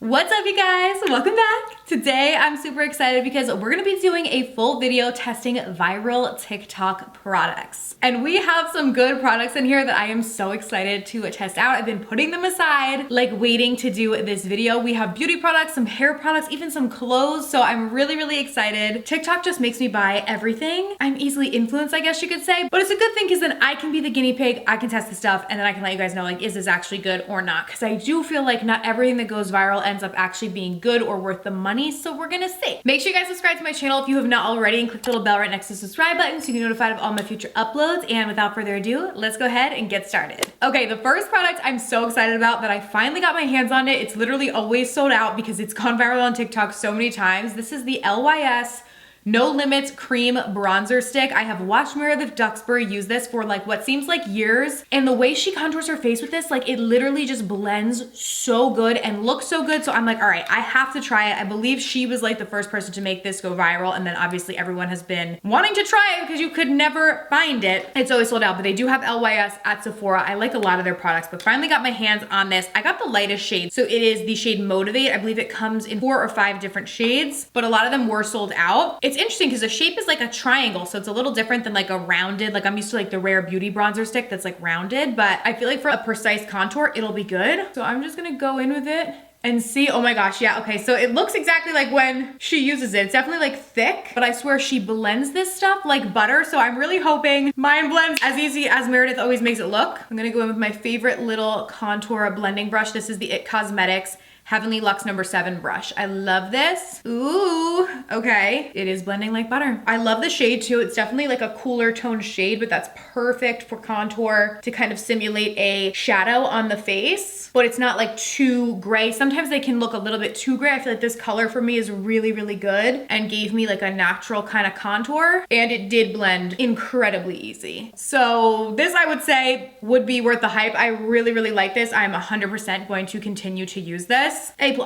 What's up, you guys? Welcome back. Today I'm super excited because we're gonna be doing a full video testing viral TikTok products. And we have some good products in here that I am so excited to test out. I've been putting them aside, like waiting to do this video. We have beauty products, some hair products, even some clothes. So I'm really excited. TikTok just makes me buy everything. I'm easily influenced, I guess you could say, but it's a good thing because then I can be the guinea pig, I can test the stuff, and then I can let you guys know, like, is this actually good or not? Because I do feel like not everything that goes viral ends up actually being good or worth the money, so we're gonna see. Make sure you guys subscribe to my channel if you have not already and click the little bell right next to the subscribe button so you can be notified of all my future uploads. And without further ado, let's go ahead and get started. Okay, the first product I'm so excited about that I finally got my hands on it. It's literally always sold out because it's gone viral on TikTok so many times. This is the LYS No Limits Cream Bronzer Stick. I have watched Meredith Duxbury use this for like what seems like years. And the way she contours her face with this, like it literally just blends so good and looks so good. So I'm like, all right, I have to try it. I believe she was like the first person to make this go viral. And then obviously everyone has been wanting to try it because you could never find it. It's always sold out, but they do have LYS at Sephora. I like a lot of their products, but finally got my hands on this. I got the lightest shade. So it is the shade Motivate. I believe it comes in 4 or 5 different shades, but a lot of them were sold out. It's interesting because the shape is like a triangle, so it's a little different than like a rounded, like I'm used to like the Rare Beauty bronzer stick that's like rounded, but I feel like for a precise contour, it'll be good. So I'm just gonna go in with it and see. Oh my gosh, yeah, okay, so it looks exactly like when she uses it. It's definitely like thick, but I swear she blends this stuff like butter, so I'm really hoping mine blends as easy as Meredith always makes it look. I'm gonna go in with my favorite little contour blending brush. This is the It Cosmetics Heavenly Luxe number 7 brush. I love this. Ooh, okay. It is blending like butter. I love the shade too. It's definitely like a cooler toned shade, but that's perfect for contour to kind of simulate a shadow on the face, but it's not like too gray. Sometimes they can look a little bit too gray. I feel like this color for me is really good and gave me like a natural kind of contour, and it did blend incredibly easy. So this I would say would be worth the hype. I really like this. I'm 100% going to continue to use this. A+.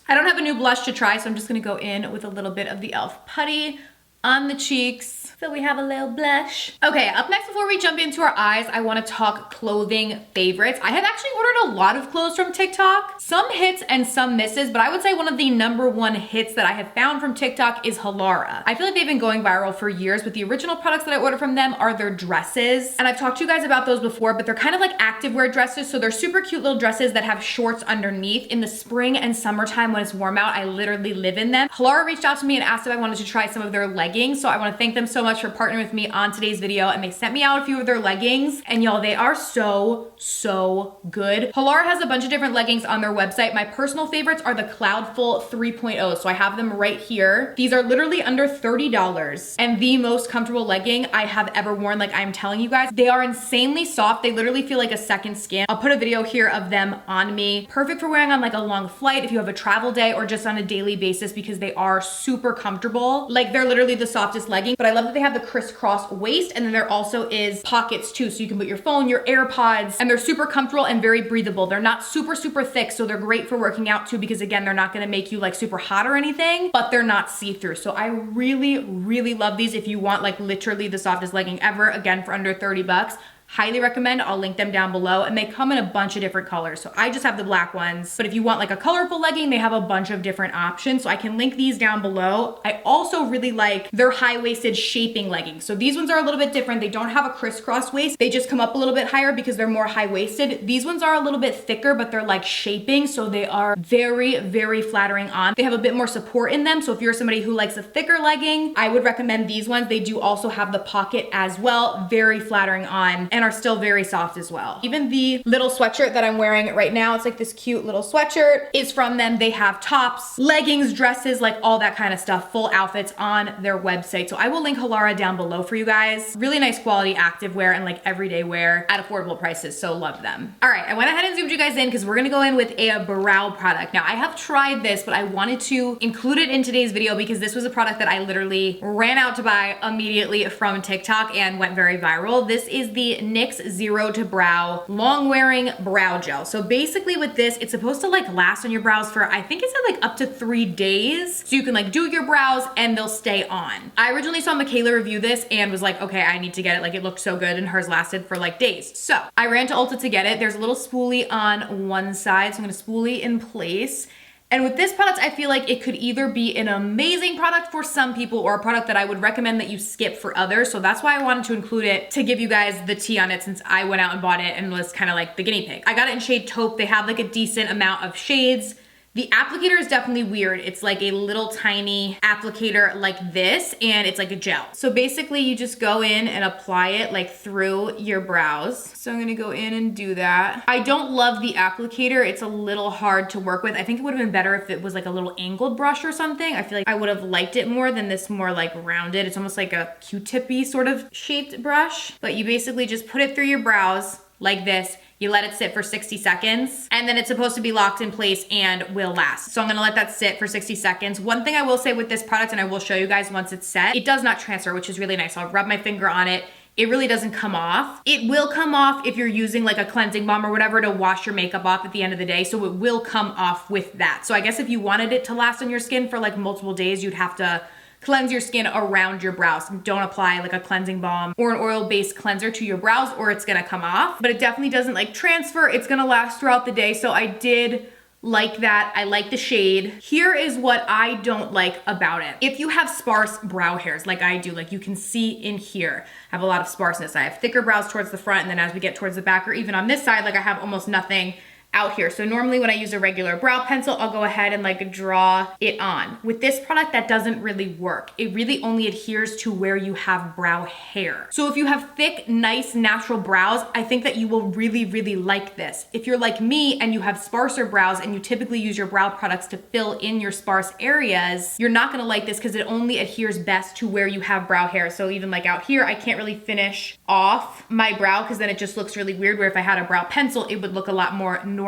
I don't have a new blush to try, so I'm just gonna go in with a little bit of the e.l.f. putty on the cheeks. So we have a little blush. Okay, up next before we jump into our eyes, I wanna talk clothing favorites. I have actually ordered a lot of clothes from TikTok. Some hits and some misses, but I would say one of the #1 hits that I have found from TikTok is Halara. I feel like they've been going viral for years, but the original products that I ordered from them are their dresses. And I've talked to you guys about those before, but they're kind of like activewear dresses. So they're super cute little dresses that have shorts underneath. In the spring and summertime when it's warm out, I literally live in them. Halara reached out to me and asked if I wanted to try some of their leggings. So I wanna thank them so much for partnering with me on today's video, and they sent me out a few of their leggings, and y'all, they are so good. Halara has a bunch of different leggings on their website. My personal favorites are the Cloudful 3.0, so I have them right here. These are literally under $30 and the most comfortable legging I have ever worn. Like I'm telling you guys, they are insanely soft. They literally feel like a second skin. I'll put a video here of them on me. Perfect for wearing on like a long flight, if you have a travel day, or just on a daily basis, because they are super comfortable. Like they're literally the softest legging, but I love that they have the crisscross waist, and then there also is pockets too, so you can put your phone, your AirPods, and they're super comfortable and very breathable. They're not super thick, so they're great for working out too, because again, they're not gonna make you like super hot or anything, but they're not see-through. So I really love these if you want like literally the softest legging ever, again, for under 30 bucks. Highly recommend. I'll link them down below, and they come in a bunch of different colors. So I just have the black ones, but if you want like a colorful legging, they have a bunch of different options. So I can link these down below. I also really like their high-waisted shaping leggings. So these ones are a little bit different. They don't have a crisscross waist. They just come up a little bit higher because they're more high-waisted. These ones are a little bit thicker, but they're like shaping. So they are very flattering on. They have a bit more support in them. So if you're somebody who likes a thicker legging, I would recommend these ones. They do also have the pocket as well. Very flattering on, and are still very soft as well. Even the little sweatshirt that I'm wearing right now, it's like this cute little sweatshirt, is from them. They have tops, leggings, dresses, like all that kind of stuff, full outfits on their website. So I will link Halara down below for you guys. Really nice quality activewear and like everyday wear at affordable prices, so love them. All right, I went ahead and zoomed you guys in because we're gonna go in with a brow product. Now I have tried this, but I wanted to include it in today's video because this was a product that I literally ran out to buy immediately from TikTok and went very viral. This is the NYX Zero to Brow Long Wearing Brow Gel. So basically with this, it's supposed to like last on your brows for, I think it said like up to 3 days. So you can like do your brows and they'll stay on. I originally saw Michaela review this and was like, okay, I need to get it. Like it looked so good, and hers lasted for like days. So I ran to Ulta to get it. There's a little spoolie on one side. So I'm gonna spoolie in place. And with this product, I feel like it could either be an amazing product for some people or a product that I would recommend that you skip for others. So that's why I wanted to include it to give you guys the tea on it, since I went out and bought it and was kind of like the guinea pig. I got it in shade taupe. They have like a decent amount of shades. The applicator is definitely weird. It's like a little tiny applicator like this, and it's like a gel. So basically you just go in and apply it like through your brows. So I'm gonna go in and do that. I don't love the applicator. It's a little hard to work with. I think it would have been better if it was like a little angled brush or something. I feel like I would have liked it more than this more like rounded. It's almost like a Q-tippy sort of shaped brush. But you basically just put it through your brows like this. You let it sit for 60 seconds, and then it's supposed to be locked in place and will last. So I'm gonna let that sit for 60 seconds. One thing I will say with this product, and I will show you guys once it's set, it does not transfer, which is really nice. I'll rub my finger on it. It really doesn't come off. It will come off if you're using like a cleansing balm or whatever to wash your makeup off at the end of the day. So it will come off with that. So I guess if you wanted it to last on your skin for like multiple days, you'd have to cleanse your skin around your brows. Don't apply like a cleansing balm or an oil-based cleanser to your brows or it's gonna come off. But it definitely doesn't like transfer. It's gonna last throughout the day. So I did like that. I like the shade. Here is what I don't like about it. If you have sparse brow hairs like I do, like you can see in here, I have a lot of sparseness. I have thicker brows towards the front, and then as we get towards the back or even on this side, like I have almost nothing out here. So normally when I use a regular brow pencil, I'll go ahead and like draw it on. With this product, that doesn't really work. It really only adheres to where you have brow hair. So if you have thick, nice, natural brows, I think that you will really, really like this. If you're like me and you have sparser brows and you typically use your brow products to fill in your sparse areas, you're not gonna like this because it only adheres best to where you have brow hair. So even like out here, I can't really finish off my brow because then it just looks really weird, where if I had a brow pencil, it would look a lot more normal.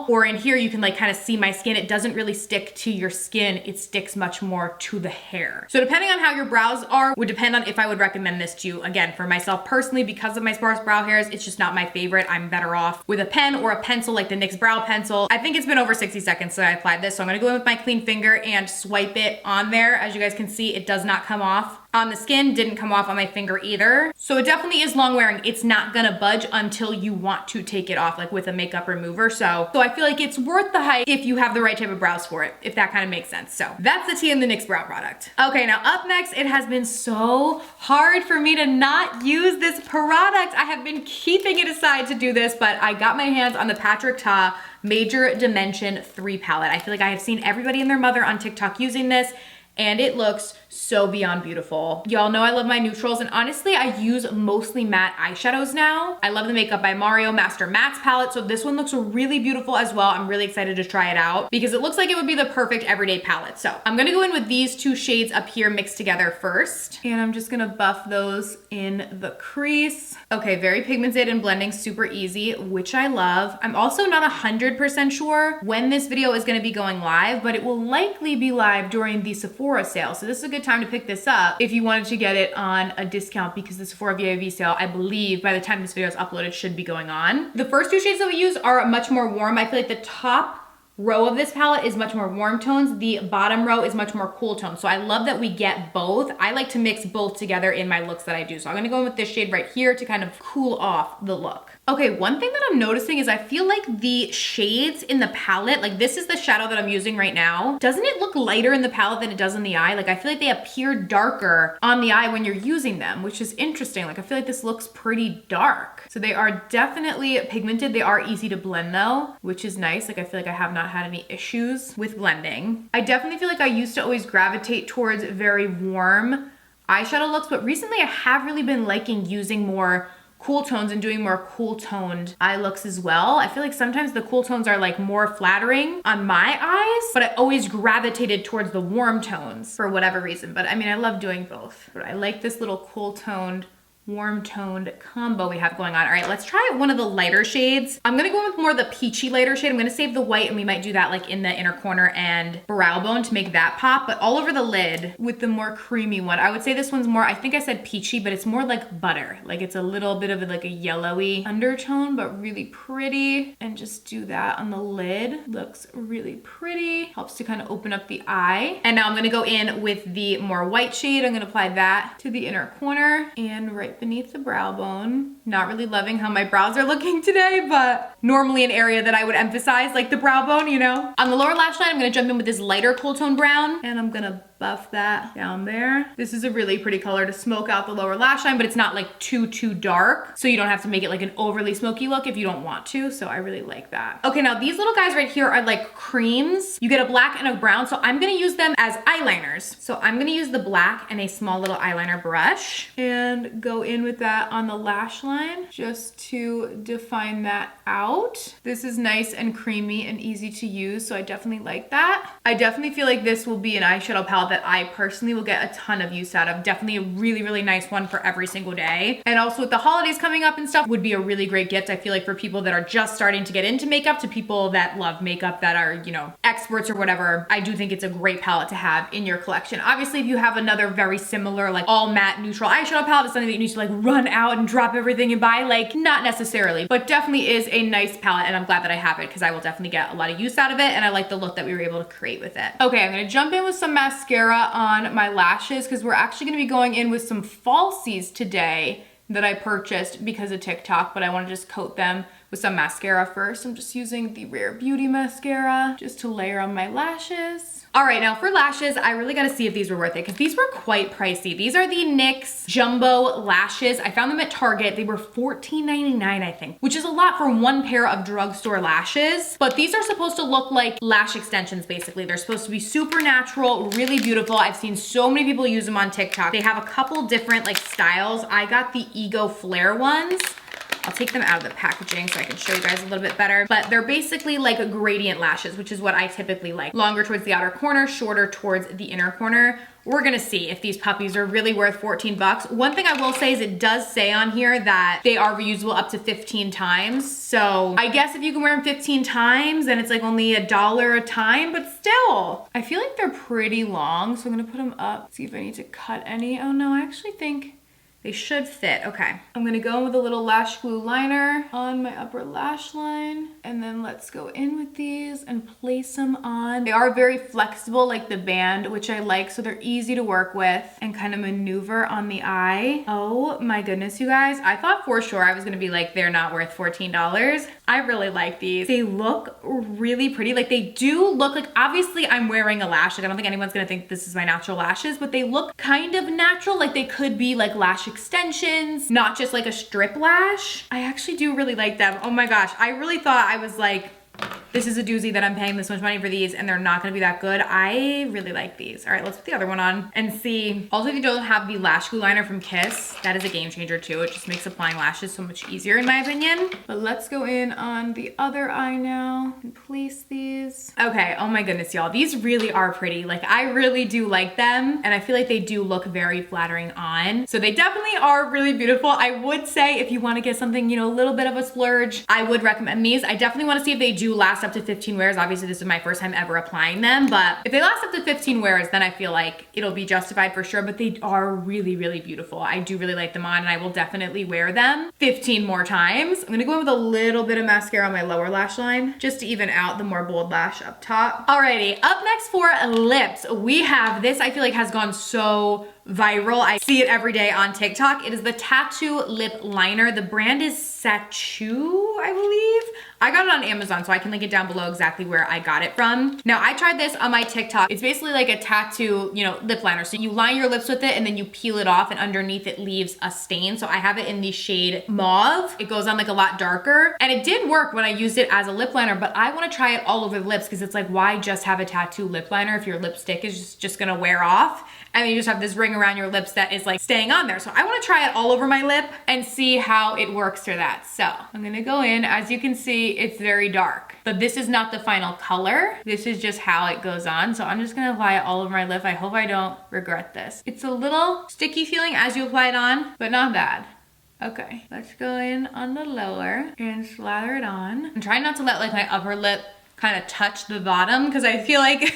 Or in here, you can like kind of see my skin. It doesn't really stick to your skin. It sticks much more to the hair. So depending on how your brows are would depend on if I would recommend this to you. Again, for myself personally, because of my sparse brow hairs, it's just not my favorite. I'm better off with a pen or a pencil like the NYX brow pencil. I think it's been over 60 seconds since I applied this. So I'm gonna go in with my clean finger and swipe it on there. As you guys can see, it does not come off on the skin, didn't come off on my finger either. So it definitely is long wearing. It's not gonna budge until you want to take it off, like with a makeup remover. So I feel like it's worth the hype if you have the right type of brows for it, if that kind of makes sense. So that's the tea in the NYX brow product. Okay, now up next, it has been so hard for me to not use this product. I have been keeping it aside to do this, but I got my hands on the Patrick Ta Major Dimension 3 palette. I feel like I have seen everybody and their mother on TikTok using this, and it looks so beyond beautiful. Y'all know I love my neutrals, and honestly, I use mostly matte eyeshadows now. I love the Makeup by Mario Master Mattes palette, so this one looks really beautiful as well. I'm really excited to try it out because it looks like it would be the perfect everyday palette. So I'm gonna go in with these two shades up here mixed together first, and I'm just gonna buff those in the crease. Okay, very pigmented and blending super easy, which I love. I'm also not 100% sure when this video is gonna be going live, but it will likely be live during the Sephora sale. So this is a good time to pick this up if you wanted to get it on a discount, because the Sephora VIV sale, I believe by the time this video is uploaded, should be going on. The first two shades that we use are much more warm. I feel like the top row of this palette is much more warm tones. The bottom row is much more cool tones. So I love that we get both. I like to mix both together in my looks that I do. So I'm gonna go in with this shade right here to kind of cool off the look. Okay, one thing that I'm noticing is I feel like the shades in the palette, like this is the shadow that I'm using right now, doesn't it look lighter in the palette than it does in the eye? Like I feel like they appear darker on the eye when you're using them, which is interesting. Like I feel like this looks pretty dark. So they are definitely pigmented. They are easy to blend though, which is nice. Like I feel like I have not had any issues with blending. I definitely feel like I used to always gravitate towards very warm eyeshadow looks, but recently I have really been liking using more cool tones and doing more cool toned eye looks as well. I feel like sometimes the cool tones are like more flattering on my eyes, but I always gravitated towards the warm tones for whatever reason. But I mean, I love doing both. But I like this little cool toned, warm toned combo we have going on. All right, let's try one of the lighter shades. I'm gonna go with more the peachy lighter shade. I'm gonna save the white, and we might do that like in the inner corner and brow bone to make that pop, but all over the lid with the more creamy one. I would say this one's more, I think I said peachy, but it's more like butter. Like it's a little bit of like a yellowy undertone, but really pretty. And just do that on the lid. Looks really pretty. Helps to kind of open up the eye. And now I'm gonna go in with the more white shade. I'm gonna apply that to the inner corner and right right beneath the brow bone. Not really loving how my brows are looking today, but normally an area that I would emphasize, like the brow bone, you know? On the lower lash line, I'm gonna jump in with this lighter cool tone brown, and I'm gonna buff that down there. This is a really pretty color to smoke out the lower lash line, but it's not like too dark, so you don't have to make it like an overly smoky look if you don't want to, so I really like that. Okay, now these little guys right here are like creams. You get a black and a brown, so I'm gonna use them as eyeliners. So I'm gonna use the black and a small little eyeliner brush and go in with that on the lash line just to define that out. This is nice and creamy and easy to use, so I definitely like that. I definitely feel like this will be an eyeshadow palette that I personally will get a ton of use out of. Definitely a really nice one for every single day. And also with the holidays coming up and stuff, would be a really great gift. I feel like for people that are just starting to get into makeup, to people that love makeup, that are, you know, experts or whatever, I do think it's a great palette to have in your collection. Obviously, if you have another very similar, like all matte neutral eyeshadow palette, it's something that you need to like run out and drop everything and buy, like not necessarily, but definitely is a nice palette, and I'm glad that I have it because I will definitely get a lot of use out of it, and I like the look that we were able to create with it. Okay, I'm gonna jump in with some mascara on my lashes because we're actually gonna be going in with some falsies today that I purchased because of TikTok, but I wanna just coat them with some mascara first. I'm just using the Rare Beauty mascara just to layer on my lashes. All right, now for lashes, I really gotta see if these were worth it because these were quite pricey. These are the NYX Jumbo Lashes. I found them at Target. They were $14.99, I think, which is a lot for one pair of drugstore lashes. But these are supposed to look like lash extensions, basically. They're supposed to be super natural, really beautiful. I've seen so many people use them on TikTok. They have a couple different like styles. I got the Ego Flare ones. I'll take them out of the packaging so I can show you guys a little bit better. But they're basically like gradient lashes, which is what I typically like. Longer towards the outer corner, shorter towards the inner corner. We're gonna see if these puppies are really worth 14 bucks. One thing I will say is it does say on here that they are reusable up to 15 times. So I guess if you can wear them 15 times, then it's like only $1 a time, but still, I feel like they're pretty long. So I'm gonna put them up, see if I need to cut any. Oh no, I actually think they should fit. Okay, I'm gonna go in with a little lash glue liner on my upper lash line, and then let's go in with these and place them on. They are very flexible, like the band, which I like, so they're easy to work with and kind of maneuver on the eye. Oh my goodness, you guys. I thought for sure I was gonna be like, they're not worth $14. I really like these. They look really pretty. Like they do look like, obviously I'm wearing a lash. Like I don't think anyone's gonna think this is my natural lashes, but they look kind of natural. Like they could be like lash extensions, not just like a strip lash. I actually do really like them. Oh my gosh, I really thought, I was like, this is a doozy that I'm paying this much money for these and they're not gonna be that good. I really like these. All right, let's put the other one on and see. Also, if you don't have the lash glue liner from Kiss, that is a game changer too. It just makes applying lashes so much easier in my opinion. But let's go in on the other eye now and place these. Okay, oh my goodness, y'all. These really are pretty. Like I really do like them and I feel like they do look very flattering on. So they definitely are really beautiful. I would say if you wanna get something, you know, a little bit of a splurge, I would recommend these. I definitely wanna see if they do last up to 15 wears. Obviously this is my first time ever applying them, but if they last up to 15 wears, then I feel like it'll be justified for sure, but they are really beautiful. I do really like them on and I will definitely wear them 15 more times. I'm gonna go in with a little bit of mascara on my lower lash line just to even out the more bold lash up top. Alrighty, up next for lips, we have this. I feel like has gone so viral. I see it every day on TikTok. It is the Tattoo Lip Liner. The brand is Sachu, I believe. I got it on Amazon, so I can link it down below exactly where I got it from. Now, I tried this on my TikTok. It's basically like a tattoo, you know, lip liner. So you line your lips with it and then you peel it off and underneath it leaves a stain. So I have it in the shade Mauve. It goes on like a lot darker and it did work when I used it as a lip liner, but I wanna try it all over the lips because it's like, why just have a tattoo lip liner if your lipstick is just gonna wear off? And then you just have this ring around your lips that is like staying on there. So I wanna try it all over my lip and see how it works for that. So I'm gonna go in, as you can see, it's very dark, but this is not the final color. This is just how it goes on. So I'm just gonna apply it all over my lip. I hope I don't regret this. It's a little sticky feeling as you apply it on, but not bad. Okay, let's go in on the lower and slather it on. I'm trying not to let like my upper lip kind of touch the bottom because I feel like ew,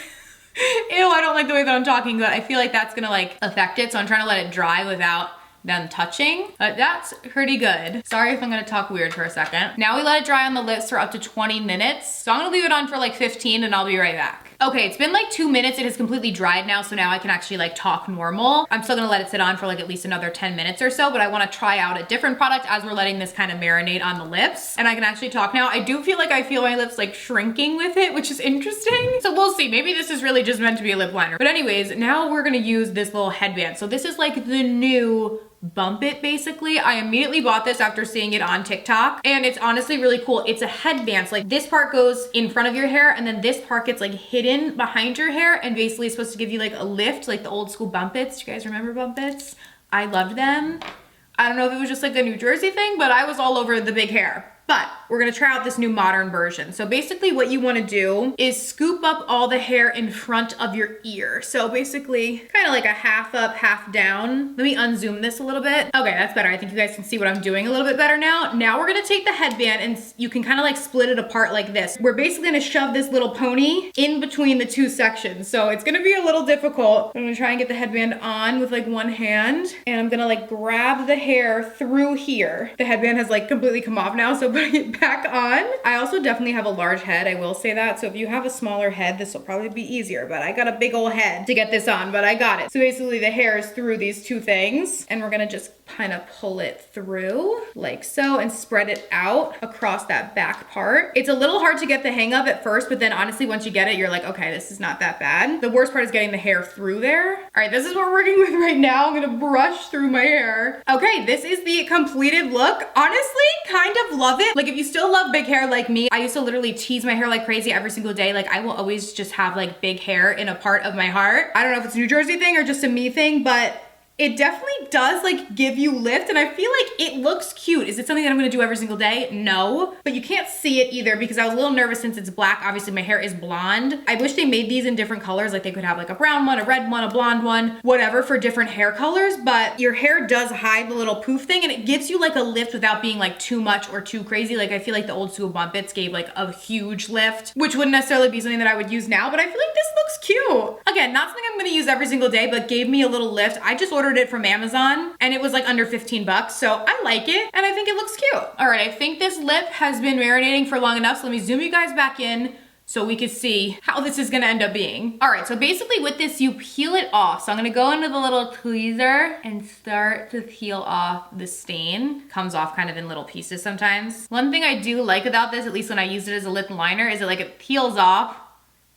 I don't like the way that I'm talking, but I feel like that's gonna like affect it. So I'm trying to let it dry without them touching, but that's pretty good. Sorry if I'm gonna talk weird for a second. Now we let it dry on the lips for up to 20 minutes. So I'm gonna leave it on for like 15 and I'll be right back. Okay, it's been like 2 minutes. It has completely dried now, so now I can actually like talk normal. I'm still gonna let it sit on for like at least another 10 minutes or so, but I wanna try out a different product as we're letting this kind of marinate on the lips. And I can actually talk now. I do feel like I feel my lips like shrinking with it, which is interesting. So we'll see. Maybe this is really just meant to be a lip liner. But anyways, now we're gonna use this little headband. So this is like the new Bump It basically. I immediately bought this after seeing it on TikTok, and it's honestly really cool. It's a headband. So like this part goes in front of your hair, and then this part gets like hidden behind your hair, and basically it's supposed to give you like a lift, like the old school Bump Its. Do you guys remember Bump Its? I loved them. I don't know if it was just like a New Jersey thing, but I was all over the big hair. But we're gonna try out this new modern version. So basically what you wanna do is scoop up all the hair in front of your ear. So basically kind of like a half up, half down. Let me unzoom this a little bit. Okay, that's better. I think you guys can see what I'm doing a little bit better now. Now we're gonna take the headband and you can kind of like split it apart like this. We're basically gonna shove this little pony in between the two sections. So it's gonna be a little difficult. I'm gonna try and get the headband on with like one hand, and I'm gonna like grab the hair through here. The headband has like completely come off now, so putting it back on. I also definitely have a large head, I will say that. So if you have a smaller head, this will probably be easier, but I got a big old head to get this on, but I got it. So basically the hair is through these two things, and we're gonna just kind of pull it through like so and spread it out across that back part. It's a little hard to get the hang of at first, but then honestly, once you get it, you're like, okay, this is not that bad. The worst part is getting the hair through there. All right, this is what we're working with right now. I'm gonna brush through my hair. Okay, this is the completed look. Honestly, kind of love it. Like if you still love big hair like me, I used to literally tease my hair like crazy every single day. Like I will always just have like big hair in a part of my heart. I don't know if it's a New Jersey thing or just a me thing, but it definitely does like give you lift, and I feel like it looks cute. Is it something that I'm gonna do every single day? No, but you can't see it either because I was a little nervous since it's black. Obviously my hair is blonde. I wish they made these in different colors. Like they could have like a brown one, a red one, a blonde one, whatever for different hair colors, but your hair does hide the little poof thing, and it gives you like a lift without being like too much or too crazy. Like I feel like the old school Bump Its gave like a huge lift, which wouldn't necessarily be something that I would use now, but I feel like this looks cute. Again, not something I'm gonna use every single day, but gave me a little lift. I just ordered it from Amazon and it was like under 15 bucks. So I like it and I think it looks cute. All right, I think this lip has been marinating for long enough. So let me zoom you guys back in so we can see how this is gonna end up being. All right, so basically with this, you peel it off. So I'm gonna go into the little tweezer and start to peel off the stain. Comes off kind of in little pieces sometimes. One thing I do like about this, at least when I used it as a lip liner, is it peels off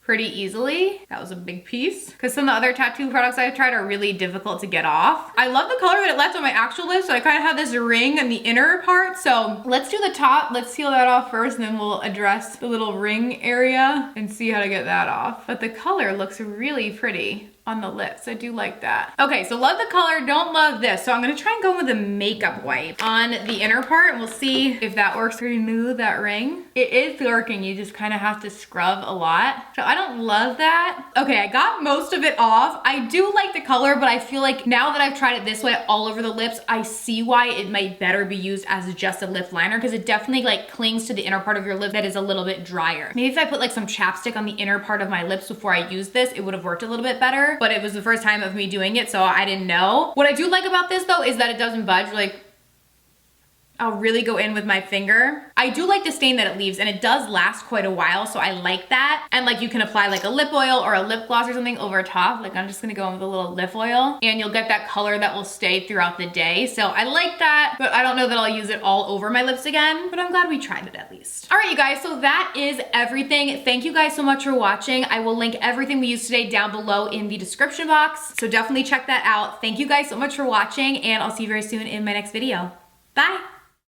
pretty easily. That was a big piece because some of the other tattoo products I've tried are really difficult to get off. I love the color that it left on my actual lip, so I kind of have this ring on the inner part. So let's do the top. Let's seal that off first, and then we'll address the little ring area and see how to get that off. But the color looks really pretty on the lips. I do like that. Okay, so love the color, don't love this. So I'm gonna try and go with a makeup wipe on the inner part, and we'll see if that works to remove that ring. It is working, you just kind of have to scrub a lot. So I don't love that. Okay, I got most of it off. I do like the color, but I feel like now that I've tried it this way all over the lips, I see why it might better be used as just a lip liner, because it definitely like clings to the inner part of your lip that is a little bit drier. Maybe if I put like some chapstick on the inner part of my lips before I use this, it would have worked a little bit better. But it was the first time of me doing it, so I didn't know. What I do like about this though is that it doesn't budge. Like, I'll really go in with my finger. I do like the stain that it leaves, and it does last quite a while, so I like that. And like you can apply like a lip oil or a lip gloss or something over top. Like I'm just gonna go in with a little lip oil, and you'll get that color that will stay throughout the day. So I like that, but I don't know that I'll use it all over my lips again, but I'm glad we tried it at least. All right, you guys, so that is everything. Thank you guys so much for watching. I will link everything we used today down below in the description box, so definitely check that out. Thank you guys so much for watching, and I'll see you very soon in my next video. Bye.